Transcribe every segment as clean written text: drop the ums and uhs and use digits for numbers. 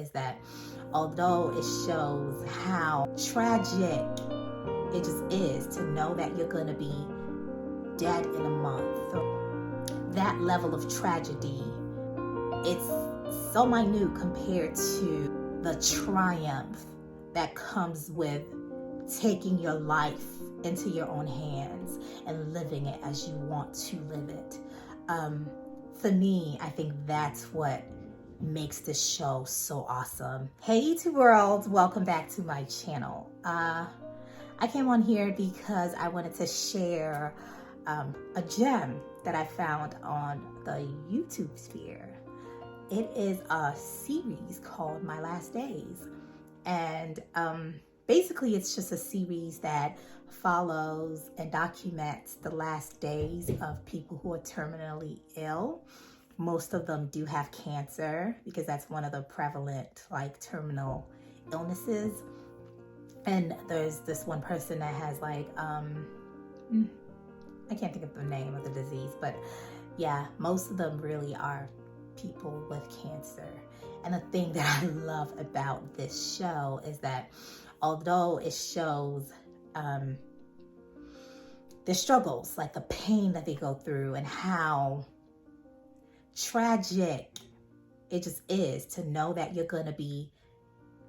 is that although it shows how tragic it just is to know that you're going to be dead in a month, that level of tragedy, it's so minute compared to the triumph that comes with taking your life into your own hands and living it as you want to live it. For me, I think that's what makes this show so awesome. Hey YouTube world, welcome back to my channel. I came on here because I wanted to share a gem that I found on the YouTube sphere. It is a series called My Last Days, and basically it's just a series that follows and documents the last days of people who are terminally ill. Most of them do have cancer because that's one of the prevalent terminal illnesses. And there's this one person that has I can't think of the name of the disease, but yeah, most of them really are people with cancer. And the thing that I love about this show is that although it shows their struggles, like the pain that they go through and how tragic it just is to know that you're going to be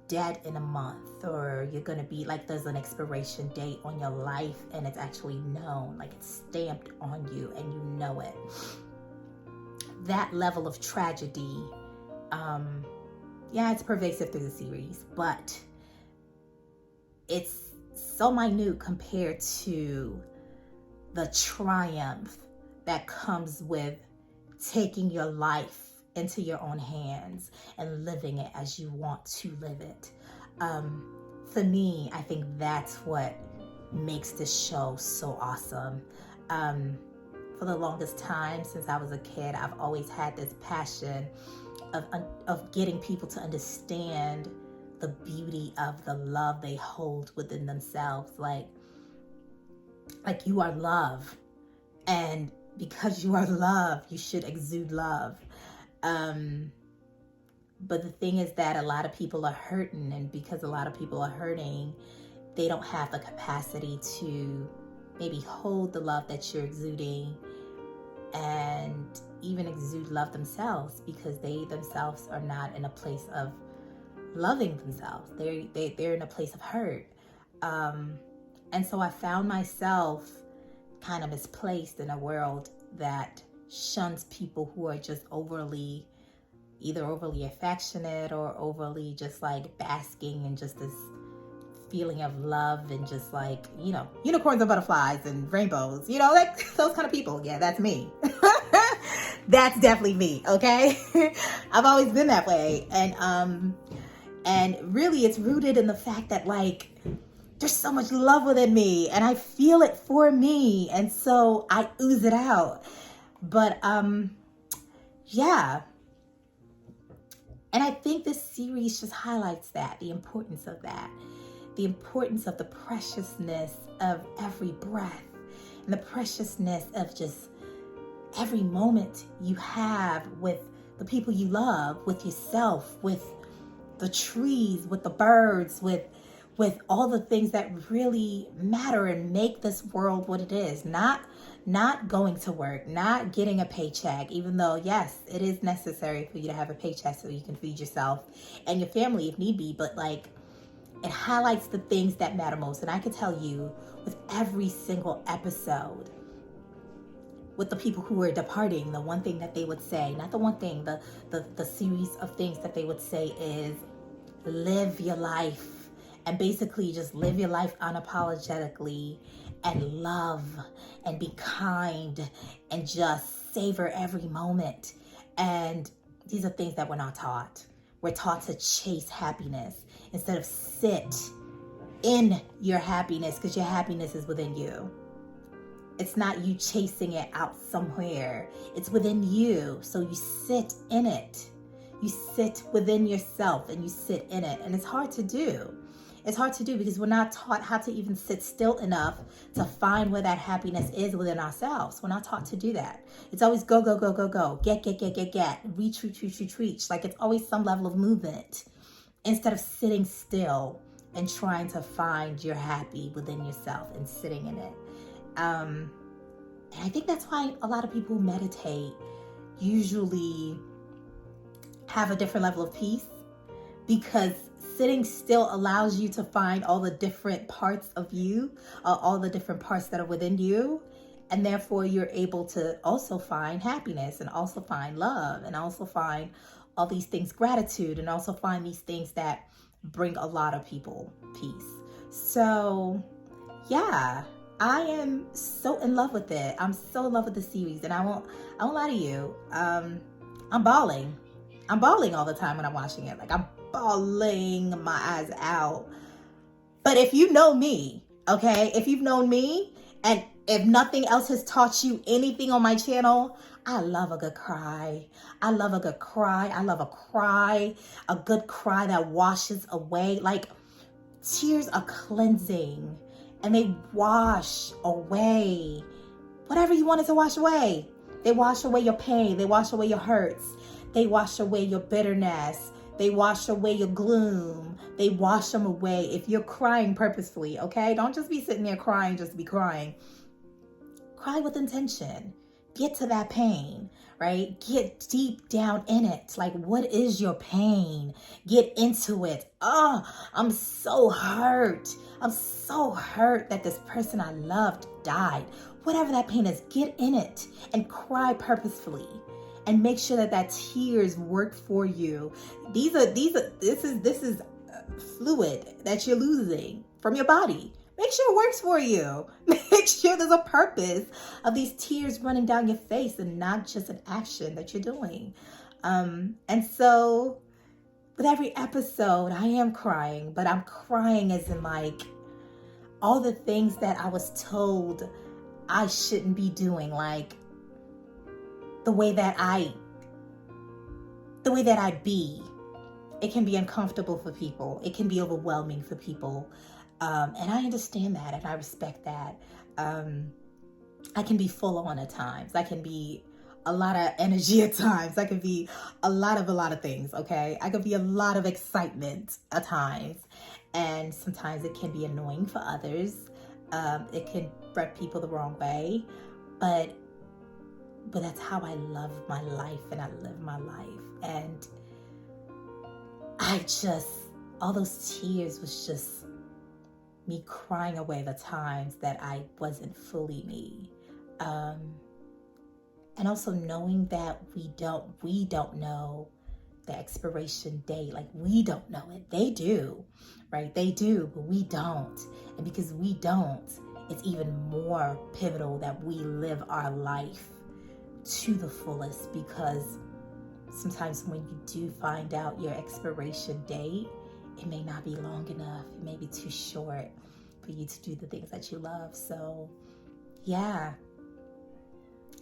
dead in a month, or you're going to be there's an expiration date on your life and it's actually known, it's stamped on you and you know it. That level of tragedy, yeah, it's pervasive through the series, but it's so minute compared to the triumph that comes with taking your life into your own hands and living it as you want to live it. For me, I think that's what makes this show so awesome. For the longest time, since I was a kid, I've always had this passion of getting people to understand the beauty of the love they hold within themselves. Like you are love, and because you are love, you should exude love. But the thing is that a lot of people are hurting, and because a lot of people are hurting, they don't have the capacity to maybe hold the love that you're exuding and even exude love themselves, because they themselves are not in a place of loving themselves. They're in a place of hurt. And so I found myself kind of misplaced in a world that shuns people who are just either overly affectionate or overly just basking in just this feeling of love and just unicorns and butterflies and rainbows, those kind of people. Yeah, that's me. That's definitely me, okay? I've always been that way. And really it's rooted in the fact that there's so much love within me and I feel it for me, and so I ooze it out. But yeah. And I think this series just highlights that, the importance of that, the importance of the preciousness of every breath and the preciousness of just every moment you have with the people you love, with yourself, with the trees, with the birds, with all the things that really matter and make this world what it is. Not going to work, not getting a paycheck, even though, yes, it is necessary for you to have a paycheck so you can feed yourself and your family if need be. But it highlights the things that matter most. And I can tell you with every single episode, with the people who are departing, the one thing that they would say, not the one thing, the series of things that they would say is live your life. And basically just live your life unapologetically and love and be kind and just savor every moment. And these are things that we're not taught. We're taught to chase happiness instead of sit in your happiness, because your happiness is within you. It's not you chasing it out somewhere. It's within you. So you sit in it. You sit within yourself and you sit in it. And it's hard to do. It's hard to do because we're not taught how to even sit still enough to find where that happiness is within ourselves. We're not taught to do that. It's always go, go, go, go, go. Get. Reach. Like it's always some level of movement. instead of sitting still and trying to find your happy within yourself and sitting in it. And I think that's why a lot of people who meditate usually have a different level of peace, because sitting still allows you to find all the different parts of you, all the different parts that are within you. And therefore you're able to also find happiness, and also find love, and also find all these things, gratitude, and also find these things that bring a lot of people peace. So yeah, I am so in love with it. I'm so in love with the series, and I won't lie to you. I'm bawling. I'm bawling all the time when I'm watching it. Like, I'm bawling my eyes out. But if you know me, okay, if you've known me, and if nothing else has taught you anything on my channel, I love a good cry. I love a good cry. I love a good cry that washes away. Like, tears are cleansing, and they wash away whatever you wanted to wash away. They wash away your pain. They wash away your hurts. They wash away your bitterness. They wash away your gloom. They wash them away if you're crying purposefully, okay? Don't just be sitting there crying just to be crying. Cry with intention. Get to that pain, right? Get deep down in it. Like, what is your pain? Get into it. Oh, I'm so hurt. I'm so hurt that this person I loved died. Whatever that pain is, get in it and cry purposefully. And make sure that tears work for you. This is fluid that you're losing from your body. Make sure it works for you. Make sure there's a purpose of these tears running down your face, and not just an action that you're doing. And so with every episode, I am crying, but I'm crying as in like all the things that I was told I shouldn't be doing, like the way that I be. It can be uncomfortable for people. It can be overwhelming for people. And I understand that, and I respect that. I can be full on at times. I can be a lot of energy at times. I can be a lot of things, okay? I could be a lot of excitement at times. And sometimes it can be annoying for others. It can rub people the wrong way. But that's how I love my life, and I live my life. And all those tears was just me crying away the times that I wasn't fully me. And also knowing that we don't know the expiration date. Like, we don't know it. They do, right? They do, but we don't. And because we don't, it's even more pivotal that we live our life to the fullest, because sometimes when you do find out your expiration date, it may not be long enough. It may be too short for you to do the things that you love. So yeah,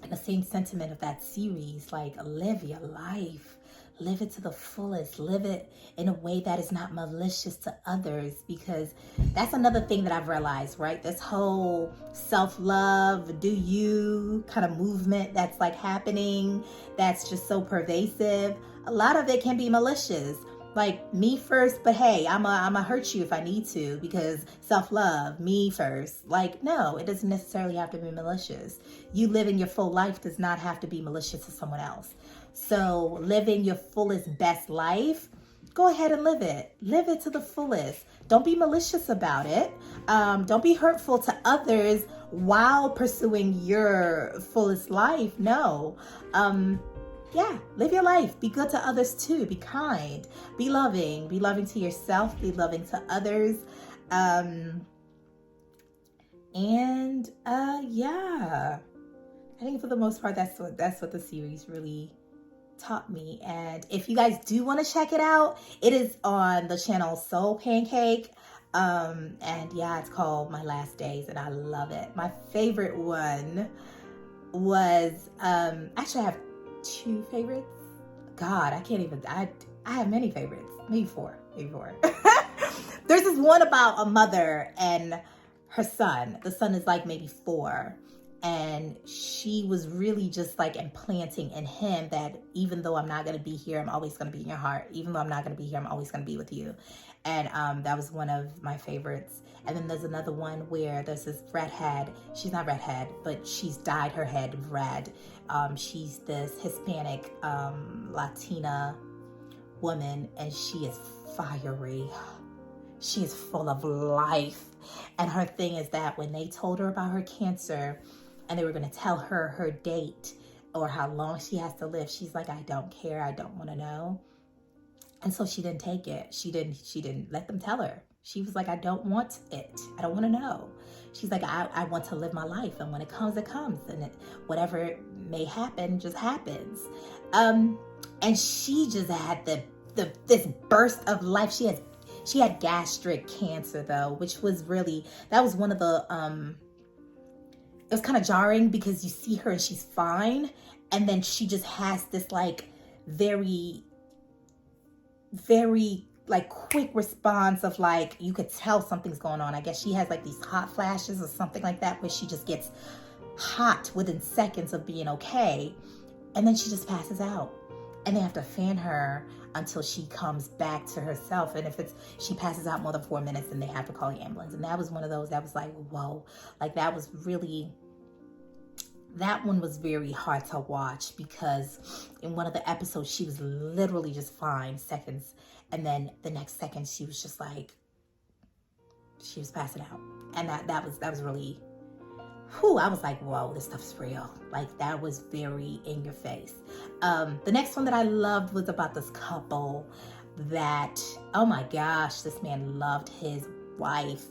and the same sentiment of that series, like, live your life. Live it to the fullest. Live it in a way that is not malicious to others, because that's another thing that I've realized, right? This whole self-love, do you kind of movement that's like happening, that's just so pervasive. A lot of it can be malicious. Like, me first, but hey, I'm a hurt you if I need to, because self-love, me first. Like, no, it doesn't necessarily have to be malicious. You living your full life does not have to be malicious to someone else. So living your fullest, best life, go ahead and live it. Live it to the fullest. Don't be malicious about it. Don't be hurtful to others while pursuing your fullest life. No. Yeah, live your life. Be good to others too. Be kind. Be loving. Be loving to yourself. Be loving to others. Yeah. I think for the most part, that's what the series really taught me. And if you guys do want to check it out, it is on the channel Soulpancake. And yeah, it's called My Last Days, and I love it. My favorite one was actually I have two favorites. God, I can't even, I have many favorites. Maybe four. There's this one about a mother and her son. The son is like maybe 4, And she was really just like implanting in him that even though I'm not going to be here, I'm always going to be in your heart. Even though I'm not going to be here, I'm always going to be with you. And that was one of my favorites. And then there's another one where there's this redhead. She's not redhead, but she's dyed her head red. She's this Hispanic Latina woman, and she is fiery. She is full of life. And her thing is that when they told her about her cancer and they were going to tell her her date or how long she has to live, she's like, I don't care. I don't want to know. And so she didn't take it. She didn't let them tell her. She was like, I don't want it. I don't want to know. She's like, I want to live my life. And when it comes, it comes. And whatever may happen, just happens. And she just had this burst of life. She had gastric cancer though, which was really, that was one of the, it was kind of jarring because you see her and she's fine. And then she just has this like very like quick response of like, you could tell something's going on. I guess she has like these hot flashes or something like that where she just gets hot within seconds of being okay. And then she just passes out. And they have to fan her until she comes back to herself. And if she passes out more than 4 minutes, then they have to call the ambulance. And that was one of those that was like, whoa, like that one was very hard to watch because in one of the episodes, she was literally just fine seconds. And then the next second she was just like, she was passing out. And that was really, whew, I was like, whoa, this stuff's real. Like that was very in your face. The next one that I loved was about this couple that, oh my gosh, this man loved his wife.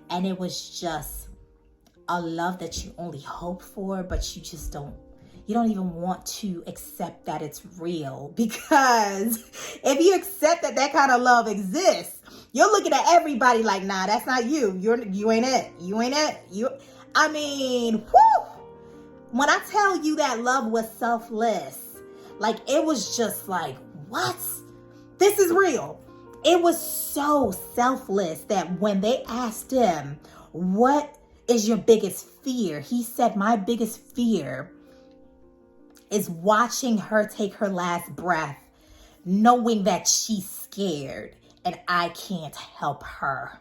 And it was just a love that you only hope for, but you don't even want to accept that it's real, because if you accept that kind of love exists, you're looking at everybody like, nah, that's not you. You ain't it. You ain't it. I mean, whew, when I tell you that love was selfless, like it was just like, what? This is real. It was so selfless that when they asked him, what is your biggest fear? He said, my biggest fear is watching her take her last breath, knowing that she's scared and I can't help her.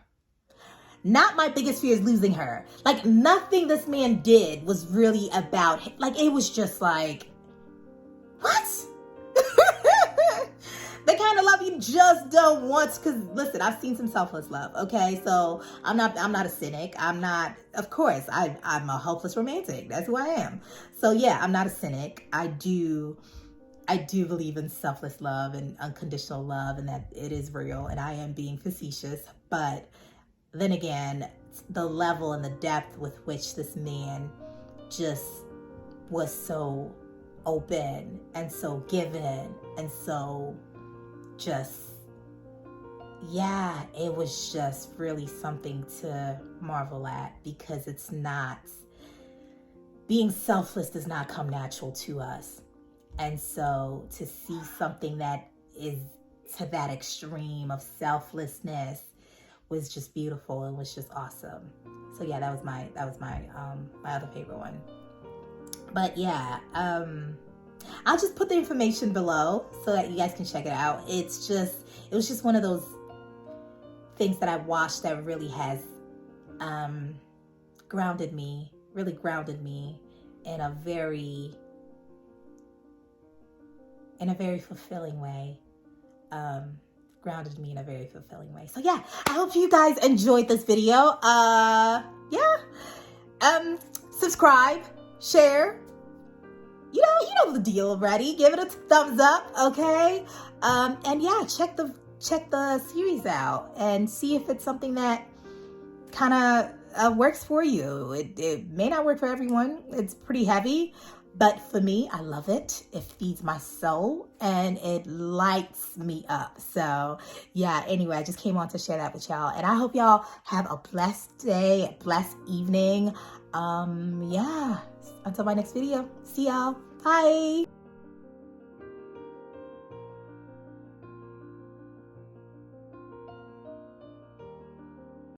Not my biggest fear is losing her. Like nothing this man did was really about him. Like it was just like, what? The kind of love you just don't want. Because listen, I've seen some selfless love. Okay, so I'm not a cynic. Of course, I'm a hopeless romantic. That's who I am. So yeah, I'm not a cynic. I do believe in selfless love and unconditional love, and that it is real. And I am being facetious, but then again, the level and the depth with which this man just was so open and so given and so just, yeah, it was just really something to marvel at, because it's not, being selfless does not come natural to us. And so to see something that is to that extreme of selflessness was just beautiful. It was just awesome. So yeah, that was my my other favorite one. But yeah, I'll just put the information below so that you guys can check it out. It was just one of those things that I watched that really has grounded me in a very fulfilling way. Grounded me in a very fulfilling way. So yeah, I hope you guys enjoyed this video. Subscribe, share. You know the deal already. Give it a thumbs up, okay? And yeah, check the series out and see if it's something that kind of works for you. It may not work for everyone. It's pretty heavy. But for me, I love it. It feeds my soul and it lights me up. So yeah, anyway, I just came on to share that with y'all. And I hope y'all have a blessed day, a blessed evening. Yeah, until my next video. See y'all. Bye.